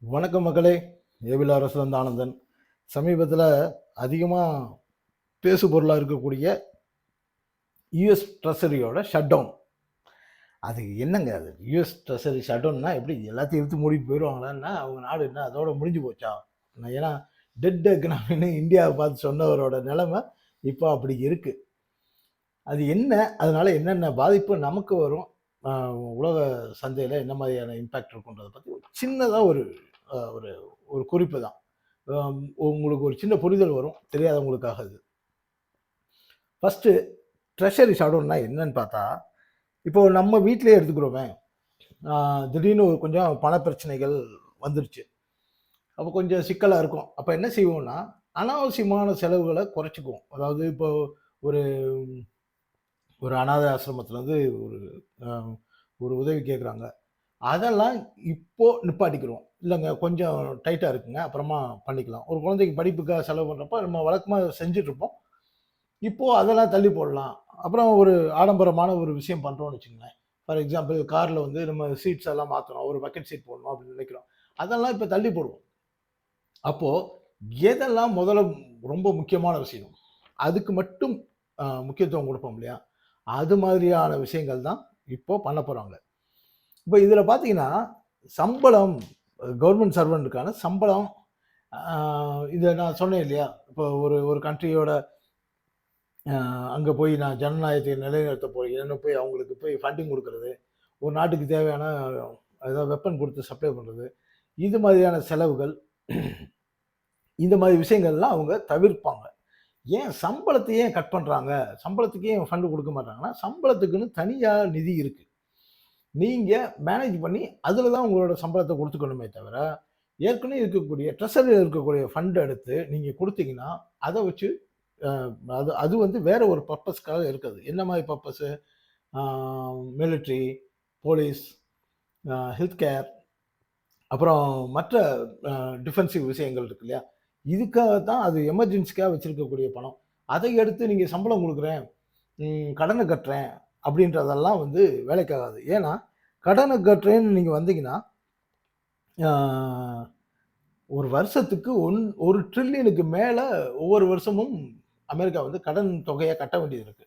வணக்கம் மக்களே. ஏபில் அரசு ஆனந்தன். சமீபத்தில் அதிகமாக பேசு பொருளாக இருக்கக்கூடிய யூஎஸ் ட்ரெஷரியோட ஷட் டவுன். அது என்னங்க அது? யூஎஸ் ட்ரெஷரி ஷட் டவுன்னா எப்படி எல்லாத்தையும் இழுத்து மூடிட்டு போயிடுவாங்களான்னா அவங்க நாடு என்ன அதோட முடிஞ்சு போச்சா? ஏன்னா டெட் எக்கனாமின்னு இந்தியாவை பார்த்து சொன்னவரோட நிலைமை இப்போ அப்படி இருக்கு. அது என்ன, அதனால என்னென்ன பாதிப்பு நமக்கு வரும், உலக சந்தையில் என்ன மாதிரியான இம்பேக்ட் இருக்குன்றதை பற்றி சின்னதாக ஒரு ஒரு ஒரு குறிப்பு தான். உங்களுக்கு ஒரு சின்ன புரிதல் வரும் தெரியாதவங்களுக்காக. இது ஃபஸ்ட்டு ட்ரெஷரி ஷடவுன்னா என்னன்னு பார்த்தா, இப்போ நம்ம வீட்டிலே எடுத்துக்கிறோமே, திடீர்னு கொஞ்சம் பண பிரச்சனைகள் வந்துருச்சு. அப்போ கொஞ்சம் சிக்கலாக இருக்கும். அப்போ என்ன செய்வோம்னா, அனாவசியமான செலவுகளை குறைச்சிக்குவோம். அதாவது இப்போ ஒரு ஒரு அனாதை ஆசிரமத்துலேருந்து ஒரு ஒரு உதவி கேட்குறாங்க. அதெல்லாம் இப்போ நிப்பாட்டிக்கிறோம். இல்லைங்க கொஞ்சம் டைட்டாக இருக்குங்க, அப்புறமா பண்ணிக்கலாம். ஒரு குழந்தைக்கு படிப்புக்காக செலவு பண்ணுறப்ப நம்ம வழக்கமாக செஞ்சுட்ருப்போம். இப்போது அதெல்லாம் தள்ளி போடலாம். அப்புறம் ஒரு ஆடம்பரமான ஒரு விஷயம் பண்ணுறோம்னு வச்சுக்கங்களேன். ஃபார் எக்ஸாம்பிள் காரில் வந்து நம்ம சீட்ஸ் எல்லாம் மாற்றணும், ஒரு பக்கெட் சீட் போடணும் அப்படின்னு நினைக்கிறோம். அதெல்லாம் இப்போ தள்ளி போடுவோம். அப்போது எதெல்லாம் முதல்ல ரொம்ப முக்கியமான விஷயம், அதுக்கு மட்டும் முக்கியத்துவம் கொடுப்போம் இல்லையா? அது மாதிரியான விஷயங்கள் தான் இப்போ பண்ண போகிறாங்க. இப்போ இதில் பார்த்தீங்கன்னா, சம்பளம், கவர்மெண்ட் சர்வெண்ட்டுக்கான சம்பளம், இதை நான் சொன்னேன் இல்லையா? இப்போ ஒரு ஒரு கண்ட்ரியோட அங்கே போய் நான் ஜனநாயகத்தை நிலைநிறுத்த போகிறேன்னு போய் அவங்களுக்கு போய் ஃபண்டிங் கொடுக்கறது, ஒரு நாட்டுக்கு தேவையான ஏதாவது வெப்பன் கொடுத்து சப்ளை பண்ணுறது, இது மாதிரியான செலவுகள், இந்த மாதிரி விஷயங்கள்லாம் அவங்க தவிர்ப்பாங்க. ஏன் சம்பளத்தையே கட் பண்ணுறாங்க, சம்பளத்துக்கே ஃபண்டு கொடுக்க மாட்டாங்கன்னா, சம்பளத்துக்குன்னு தனியாக நிதி இருக்குது. நீங்கள் மேனேஜ் பண்ணி அதில் தான் உங்களோட சம்பளத்தை கொடுத்துக்கணுமே தவிர, ஏற்கனவே இருக்கக்கூடிய ட்ரெஷரியில் இருக்கக்கூடிய ஃபண்ட் எடுத்து நீங்கள் கொடுத்தீங்கன்னா, அதை வச்சு அது அது வந்து வேற ஒரு பர்பஸ்க்காக இருக்குது. என்ன மாதிரி purpose? Military, police, health care, அப்புறம் மற்ற டிஃபென்சிவ் விஷயங்கள் இருக்கு இல்லையா? இதுக்காக தான் அது எமர்ஜென்சிக்காக வச்சுருக்கக்கூடிய பணம். அதை எடுத்து நீங்கள் சம்பளம் கொடுக்குறேன், கடனை கட்டுறேன் அப்படின்றதெல்லாம் வந்து வேலைக்காகாது. ஏன்னா கடனை கட்டுறேன்னு நீங்கள் வந்தீங்கன்னா, ஒரு வருஷத்துக்கு 1 ட்ரில்லியனுக்கு மேலே ஒவ்வொரு வருஷமும் அமெரிக்கா வந்து கடன் தொகையை கட்ட வேண்டியது இருக்கு.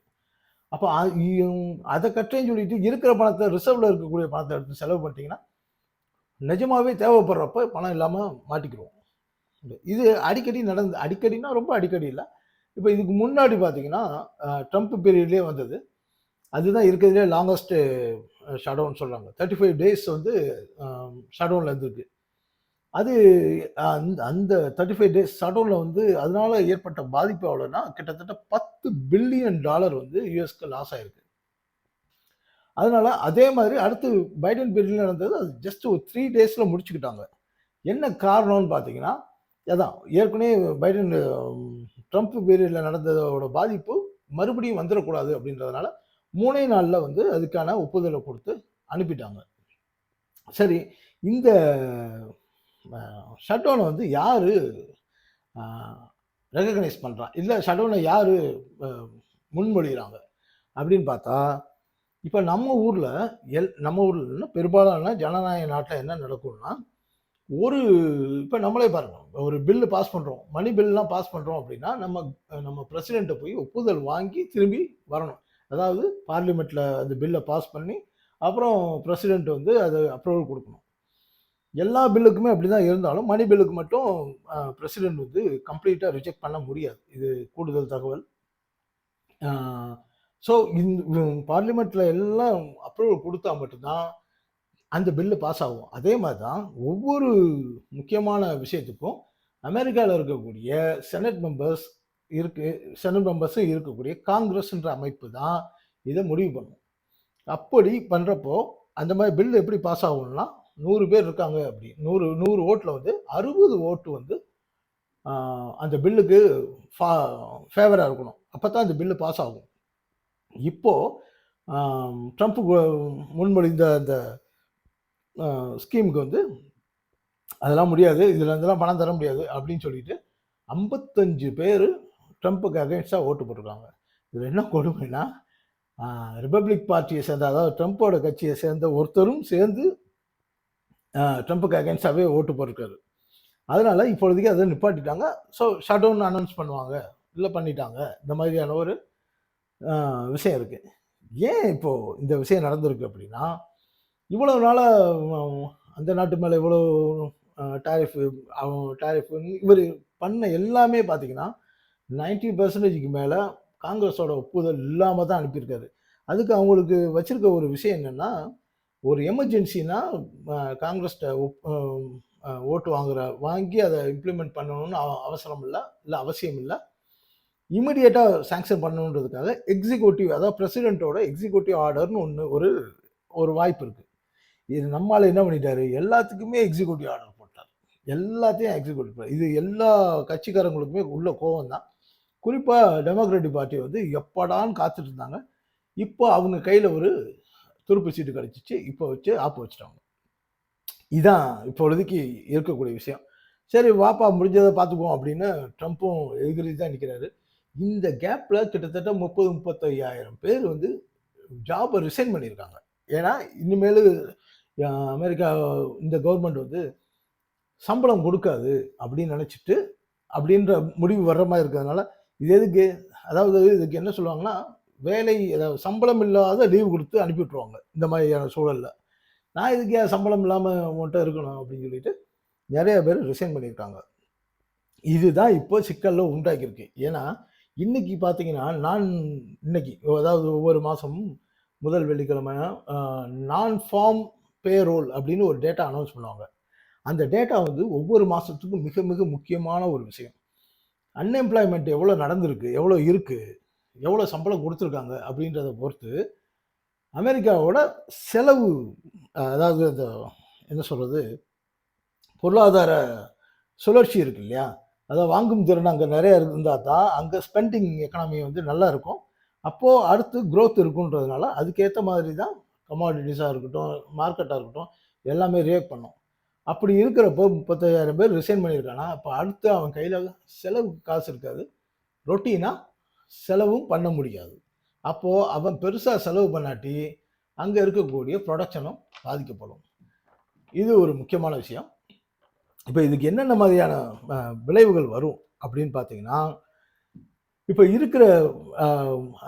அப்போ அதை கட்டுறேன்னு சொல்லிட்டு இருக்கிற பணத்தை, ரிசர்வ்ல இருக்கக்கூடிய பணத்தை எடுத்து செலவு பண்ணிட்டீங்கன்னா, நிஜமாவே தேவைப்படுறப்ப பணம் இல்லாமல் மாட்டிக்கிடுவோம். இது அடிக்கடினா ரொம்ப அடிக்கடி இல்லை. இப்போ இதுக்கு முன்னாடி பார்த்தீங்கன்னா, ட்ரம்ப் பீரியட்லேயே வந்தது. அதுதான் இருக்கிறதுலே லாங்கஸ்ட் ஷட்டவுன் சொல்கிறாங்க. 35 டேஸ் வந்து ஷட்டவுனில் இருந்திருக்கு. அது அந்த 35 டேஸ் ஷட்டவுனில் வந்து அதனால ஏற்பட்ட பாதிப்பு எவ்வளோன்னா, கிட்டத்தட்ட $10 பில்லியன் வந்து யுஎஸ்க்கு லாஸ் ஆயிருக்கு. அதனால அதே மாதிரி அடுத்து பைடன் பீரியட்ல நடந்தது, அது ஜஸ்ட் ஒரு 3 டேஸில் முடிச்சுக்கிட்டாங்க. என்ன காரணம்னு பார்த்தீங்கன்னா, அதான் ஏற்கனவே பைடன் ட்ரம்ப் பீரியடில் நடந்ததோட பாதிப்பு மறுபடியும் வந்துடக்கூடாது அப்படின்றதுனால 3 நாளில் வந்து அதுக்கான ஒப்புதலை கொடுத்து அனுப்பிட்டாங்க. சரி, இந்த ஷட்டவுனை வந்து யார் ரெகக்னைஸ் பண்ணுறா, இல்லை ஷட்டவுனை யார் முன்மொழிகிறாங்க அப்படின்னு பார்த்தா, இப்போ நம்ம ஊரில் பெரும்பாலான ஜனநாயக நாட்டில் என்ன நடக்கும்னா, இப்போ நம்மளே பாருங்க, ஒரு பில்லு பாஸ் பண்ணுறோம், மணி பில்லாம் பாஸ் பண்ணுறோம் அப்படின்னா, நம்ம பிரசிடெண்ட்டை போய் ஒப்புதல் வாங்கி திரும்பி வரணும். அதாவது பார்லிமெண்ட்டில் அந்த பில்லை பாஸ் பண்ணி அப்புறம் பிரசிடெண்ட் வந்து அது அப்ரூவல் கொடுக்கணும். எல்லா பில்லுக்குமே அப்படி தான் இருந்தாலும், மணி பில்லுக்கு மட்டும் பிரசிடெண்ட் வந்து கம்ப்ளீட்டாக ரிஜெக்ட் பண்ண முடியாது. இது கூடுதல் தகவல். ஸோ பார்லிமெண்ட்டில் எல்லாம் அப்ரூவல் கொடுத்தா மட்டும்தான் அந்த பில்லு பாஸ் ஆகும். அதே மாதிரி தான் ஒவ்வொரு முக்கியமான விஷயத்துக்கும் அமெரிக்காவில் இருக்கக்கூடிய செனட் மெம்பர்ஸும் இருக்கக்கூடிய காங்கிரஸ்ன்ற அமைப்பு தான் இதை முடிவு பண்ணும். அப்படி பண்ணுறப்போ அந்த மாதிரி பில் எப்படி பாஸ் ஆகும்னா, 100 பேர் இருக்காங்க, அப்படி 100 ஓட்டில் வந்து 60 ஓட்டு வந்து அந்த பில்லுக்கு ஃபேவராக இருக்கணும். அப்போ தான் அந்த பில்லு பாஸ் ஆகும். இப்போது ட்ரம்ப் முன்மொழிந்த அந்த ஸ்கீமுக்கு வந்து அதெல்லாம் முடியாது, இதில் இருந்தெல்லாம் பணம் தர முடியாது அப்படின்னு சொல்லிட்டு 55 பேர் ட்ரம்ப்புக்கு அகைன்ஸ்டாக ஓட்டு போட்டிருக்காங்க. இதில் என்ன கொடுமைன்னா, ரிப்பப்ளிக் பார்ட்டியை சேர்ந்த, அதாவது ட்ரம்ப்போட கட்சியை சேர்ந்த ஒருத்தரும் சேர்ந்து ட்ரம்ப்புக்கு அகேன்ஸ்டாகவே ஓட்டு போட்டிருக்காரு. அதனால இப்பொழுதைக்கு அதை நிப்பாட்டிட்டாங்க. ஸோ ஷட் டவுன் அனௌன்ஸ் பண்ணுவாங்க, இல்லை பண்ணிட்டாங்க. இந்த மாதிரியான ஒரு விஷயம் இருக்கு. ஏன் இப்போ இந்த விஷயம் நடந்திருக்கு அப்படின்னா, இவ்வளவு நாளா அந்த நாட்டு மேல இவ்வளோ டாரிஃப் டாரிஃப் இவர் பண்ண எல்லாமே பார்த்தீங்கன்னா 90% மேல காங்கிரஸோட ஒப்புதல் இல்லாம தான் அனுப்பியிருக்காரு. அதுக்கு அவங்களுக்கு வச்சிருக்க ஒரு விஷயம் என்னன்னா, ஒரு எமர்ஜென்சினா காங்கிரஸ்ட்ட ஓட்டு வாங்கி அதை இம்ப்ளிமெண்ட் பண்ணணும்னு அவசரம் இல்ல, இல்ல அவசியம் இல்ல. இமிடியேட்டா சாங்ஷன் பண்ணணுன்றதுக்காக எக்ஸிக்யூட்டிவ், அதாவது பிரசிடென்ட்டோட எக்ஸிக்யூட்டிவ் ஆர்டர்னு ஒண்ணு ஒரு ஒரு வாய்ப்பு இருக்கு. இது நம்மால என்ன பண்ணிட்டாரு, எல்லாத்துக்குமே எக்ஸிக்யூட்டிவ் ஆர்டர் போட்டார். எல்லாத்தையும் எக்ஸிக்யூட்டிவ். இது எல்லா கட்சிக்காரங்களுக்குமே உள்ள கோவம் தான். குறிப்பா டெமோக்ராட்டிக் பார்ட்டி வந்து எப்படான்னு காத்துட்டு இருந்தாங்க. இப்போ அவங்க கையில ஒரு துருப்பு சீட்டு கிடைச்சிச்சு. இப்போ வச்சு ஆப்பு வச்சுட்டாங்க. இதான் இப்பொழுதைக்கு இருக்கக்கூடிய விஷயம். சரி வாப்பா முடிஞ்சதை பார்த்துக்குவோம் அப்படின்னு ட்ரம்ப்பும் எதிரி தான் நிற்கிறாரு. இந்த கேப்ல கிட்டத்தட்ட 30-35,000 பேர் வந்து ஜாபை ரிசைன் பண்ணியிருக்காங்க. ஏன்னா இனிமேல் அமெரிக்கா இந்த கவர்மெண்ட் வந்து சம்பளம் கொடுக்காது அப்படின்னு நினைச்சிட்டு அப்படின்ற முடிவு வர்ற மாதிரி இருக்கிறதுனால இது எதுக்கு, அதாவது இதுக்கு என்ன சொல்லுவாங்கன்னா வேலை, அதாவது சம்பளம் இல்லாத லீவ் கொடுத்து அனுப்பி விட்டுருவாங்க இந்த மாதிரியான சூழல்ல. நான் இதுக்கு ஏன் சம்பளம் இல்லாமல் உன்கிட்ட இருக்கணும் அப்படின்னு சொல்லிட்டு நிறைய பேர் ரிசைன் பண்ணியிருக்காங்க. இதுதான் இப்போ சிக்கல்ல உண்டாக்கியிருக்கு. ஏன்னா இன்னைக்கு பார்த்தீங்கன்னா இன்னைக்கு அதாவது ஒவ்வொரு மாதமும் முதல் வெள்ளிக்கிழமை நான் ஃபார்ம் பேரோல் அப்படின்னு ஒரு டேட்டா அனௌன்ஸ் பண்ணுவாங்க. அந்த டேட்டா வந்து ஒவ்வொரு மாதத்துக்கும் மிக மிக முக்கியமான ஒரு விஷயம். அன்எம்ப்ளாய்மெண்ட் எவ்வளோ நடந்திருக்கு, எவ்வளோ இருக்கு, எவ்வளோ சம்பளம் கொடுத்துருக்காங்க அப்படின்றத பொறுத்து அமெரிக்காவோட செலவு, அதாவது அந்த என்ன சொல்கிறது, பொருளாதார சுழற்சி இருக்கு இல்லையா, அதை வாங்கும் திறன் அங்கே நிறைய இருந்தால் தான் அங்கே ஸ்பெண்டிங் எக்கனாமி வந்து நல்லா இருக்கும். அப்போது அடுத்து க்ரோத் இருக்குன்றதுனால அதுக்கேற்ற மாதிரி தான் கமாடிட்டிஸாக இருக்கட்டும், மார்க்கெட்டாக இருக்கட்டும், எல்லாமே ரியாக்ட் பண்ணும். அப்படி இருக்கிறப்போ 35,000 பேர் ரிசைன் பண்ணியிருக்கானா, அப்போ அடுத்து அவன் கையில் செலவுக்கு காசு இருக்காது, ரொட்டீனாக செலவும் பண்ண முடியாது. அப்போது அவன் பெருசாக செலவு பண்ணாட்டி அங்கே இருக்கக்கூடிய ப்ரொடக்ஷனும் பாதிக்கப்படும். இது ஒரு முக்கியமான விஷயம். இப்போ இதுக்கு என்னென்ன மாதிரியான விளைவுகள் வரும் அப்படின்னு பார்த்தீங்கன்னா, இப்போ இருக்கிற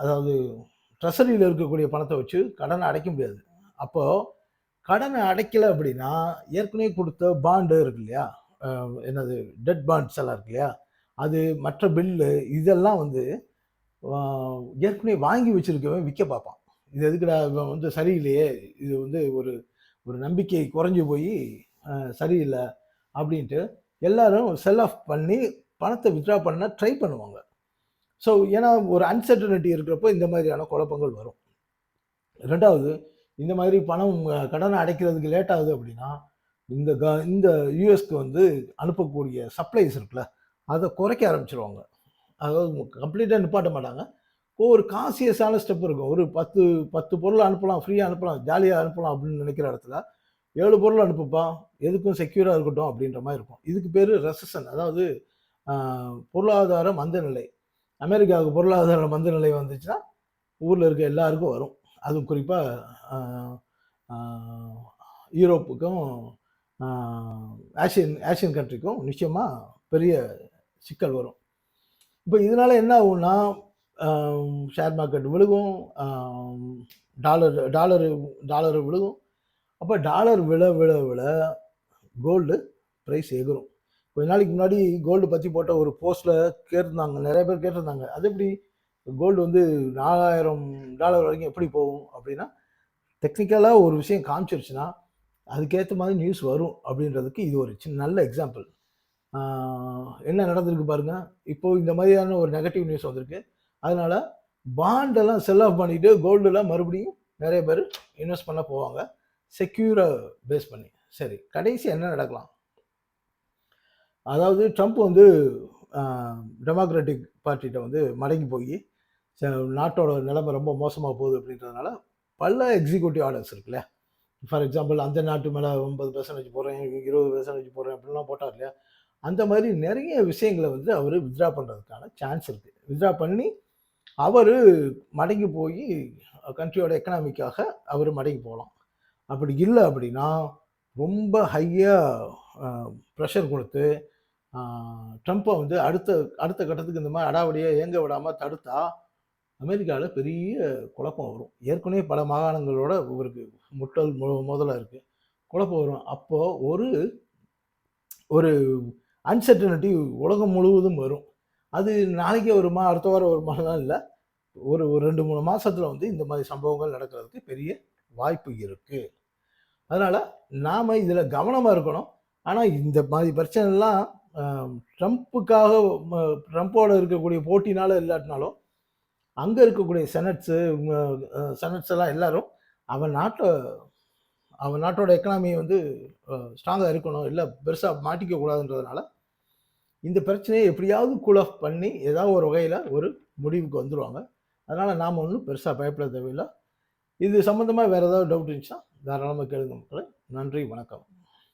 அதாவது ட்ரெஷரியில் இருக்கக்கூடிய பணத்தை வச்சு கடனை அடைக்க முடியாது. அப்போது கடனை அடைக்கலை அப்படின்னா ஏற்கனவே கொடுத்த பாண்டு இருக்கு இல்லையா, என்னது டெட் பாண்ட்ஸ் எல்லாம் இருக்கு இல்லையா, அது மற்ற பில்லு இதெல்லாம் வந்து ஏற்கனவே வாங்கி வச்சிருக்கவன் விற்க பார்ப்பான். இது எதுக்குடா இவன் வந்து சரியில்லையே, இது வந்து ஒரு ஒரு நம்பிக்கை குறைஞ்சி போய் சரியில்லை அப்படின்ட்டு எல்லாரும் செல் ஆஃப் பண்ணி பணத்தை வித்ட்ரா பண்ண ட்ரை பண்ணுவாங்க. ஸோ ஏன்னா ஒரு அன்சர்டனிட்டி இருக்கிறப்போ இந்த மாதிரியான குழப்பங்கள் வரும். ரெண்டாவது, இந்த மாதிரி பணம் கடனை அடைக்கிறதுக்கு லேட் ஆகுது அப்படின்னா இந்த யூஎஸ்க்கு வந்து அனுப்பக்கூடிய சப்ளைஸ் இருக்குல்ல, அதை குறைக்க ஆரம்பிச்சிருவாங்க. அதாவது கம்ப்ளீட்டாக நிப்பாட்ட மாட்டாங்க. ஒரு காசியஸான ஸ்டெப் இருக்கும். ஒரு 10 பொருள் அனுப்பலாம், ஃப்ரீயாக அனுப்பலாம், ஜாலியாக அனுப்பலாம் அப்படின்னு நினைக்கிற இடத்துல 7 பொருள் அனுப்புப்பா, எதுக்கும் செக்யூராக இருக்கட்டும் அப்படின்ற மாதிரி இருக்கும். இதுக்கு பேர் ரெசஷன், அதாவது பொருளாதார மந்தநிலை. அமெரிக்காவுக்கு பொருளாதார மந்தநிலை வந்துச்சுன்னா ஊரில் இருக்க எல்லாருக்கும் வரும். அதுவும் குறிப்பாக யூரோப்புக்கும் ஆசியன் கண்ட்ரிக்கும் நிச்சயமாக பெரிய சிக்கல் வரும். இப்போ இதனால் என்ன ஆகும்னா ஷேர் மார்க்கெட் விழுகும், டாலரு விழுகும். அப்போ டாலர் விழ கோல்டு ப்ரைஸ் எகிரும். கொஞ்ச நாளைக்கு முன்னாடி கோல்டு பற்றி போட்ட ஒரு போஸ்ட்டில் கேட்டிருந்தாங்க, நிறைய பேர் கேட்டிருந்தாங்க, அது எப்படி கோல்டு வந்து $4,000 வரைக்கும் எப்படி போகும் அப்படின்னா, டெக்னிக்கலாக ஒரு விஷயம் காமிச்சிருச்சுன்னா அதுக்கேற்ற மாதிரி நியூஸ் வரும் அப்படின்றதுக்கு இது ஒரு நல்ல எக்ஸாம்பிள். என்ன நடந்திருக்கு பாருங்க. இப்போ இந்த மாதிரியான ஒரு நெகட்டிவ் நியூஸ் வந்திருக்கு. அதனால பாண்டெல்லாம் செல் ஆஃப் பண்ணிட்டு கோல்டுலாம் மறுபடியும் நிறைய பேர் இன்வெஸ்ட் பண்ண போவாங்க, செக்யூரை பேஸ் பண்ணி. சரி, கடைசி என்ன நடக்கலாம்? அதாவது ட்ரம்ப் வந்து டெமோக்ராட்டிக் பார்ட்டிகிட்ட வந்து மடங்கி போய் நாட்டோட நிலைமை ரொம்ப மோசமாக போகுது அப்படின்றதுனால பல எக்ஸிக்யூட்டிவ் ஆர்டர்ஸ் இருக்குல்ல. ஃபார் எக்ஸாம்பிள், அந்த நாட்டு மேலே 50% போடுறேன், 20% போடுறேன் அப்படின்லாம் போட்டார் இல்லையா, அந்த மாதிரி நிறைய விஷயங்களை வந்து அவர் வித்ட்ரா பண்ணுறதுக்கான சான்ஸ் இருக்குது. வித்ட்ரா பண்ணி அவர் மடங்கி போய் கண்ட்ரியோட எக்கனாமிக்காக அவர் மடங்கி போகலாம். அப்படி இல்லை அப்படின்னா ரொம்ப ஹையாக ப்ரெஷர் கொடுத்து ட்ரம்ப்பை வந்து அடுத்த அடுத்த கட்டத்துக்கு இந்த மாதிரி அடாவடியை இயங்க விடாமல் தடுத்தா அமெரிக்காவில் பெரிய குழப்பம் வரும். ஏற்கனவே பல மாகாணங்களோட இவருக்கு முதல்ல இருக்குது, குழப்பம் வரும். அப்போது ஒரு ஒரு அன்சர்டனிட்டி உலகம் முழுவதும் வரும். அது நாளைக்கே வருமா, அடுத்த வாரம் வருமானலாம் இல்லை. ஒரு 2-3 மாதத்தில் வந்து இந்த மாதிரி சம்பவங்கள் நடக்கிறதுக்கு பெரிய வாய்ப்பு இருக்குது. அதனால் நாம் இதில் கவனமாக இருக்கணும். ஆனால் இந்த மாதிரி பிரச்சனைலாம் ட்ரம்ப்புக்காக ட்ரம்ப்போட இருக்கக்கூடிய போட்டினால இல்லாட்டினாலும் அங்கே இருக்கக்கூடிய செனட்ஸ் எல்லாம் எல்லாரும் அவன் நாட்டோட எக்கனாமியை வந்து ஸ்ட்ராங்காக இருக்கணும், இல்லை பெருசாக மாட்டிக்க கூடாதுன்றதுனால இந்த பிரச்சனையை எப்படியாவது கூல் ஆஃப் பண்ணி ஏதாவது ஒரு வகையில் ஒரு முடிவுக்கு வந்துடுவாங்க. அதனால் நாம் ஒன்றும் பெருசாக பயப்பட தேவையில்லை. இது சம்மந்தமாக வேறு ஏதாவது டவுட் இருந்துச்சுன்னா தாராளமாக கேளுங்க மக்களே. நன்றி, வணக்கம்.